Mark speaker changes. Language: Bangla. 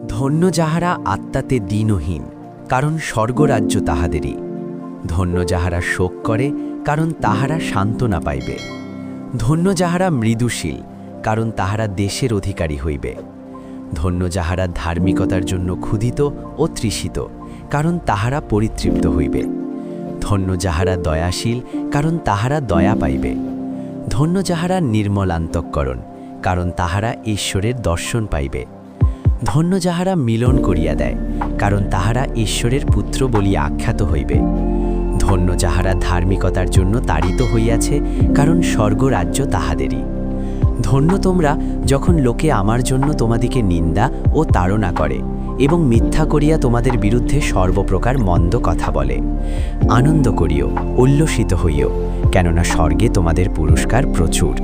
Speaker 1: ধন্য যাহারা আত্মাতে দীনহীন, কারণ স্বর্গরাজ্য তাহাদেরই। ধন্য যাহারা শোক করে, কারণ তাহারা সান্ত্বনা পাইবে। ধন্য যাহারা মৃদুশীল, কারণ তাহারা দেশের অধিকারী হইবে। ধন্য যাহারা ধার্মিকতার জন্য ক্ষুধিত ও তৃষিত, কারণ তাহারা পরিতৃপ্ত হইবে। ধন্য যাহারা দয়াশীল, কারণ তাহারা দয়া পাইবে। ধন্য যাহারা নির্মল অন্তঃকরণ, কারণ তাহারা ঈশ্বরের দর্শন পাইবে। ধন্য যাহারা মিলন করিয়া দেয়, কারণ তাহারা ঈশ্বরের পুত্র বলিয়া আখ্যাত হইবে। ধন্য যাহারা ধার্মিকতার জন্য তাড়িত হইয়াছে, কারণ স্বর্গরাজ্য তাহাদেরই। ধন্য তোমরা যখন লোকে আমার জন্য তোমাদিকে নিন্দা ও তাড়না করে এবং মিথ্যা করিয়া তোমাদের বিরুদ্ধে সর্বপ্রকার মন্দ কথা বলে। আনন্দ করিও, উল্লসিত হইও, কেননা স্বর্গে তোমাদের পুরস্কার প্রচুর।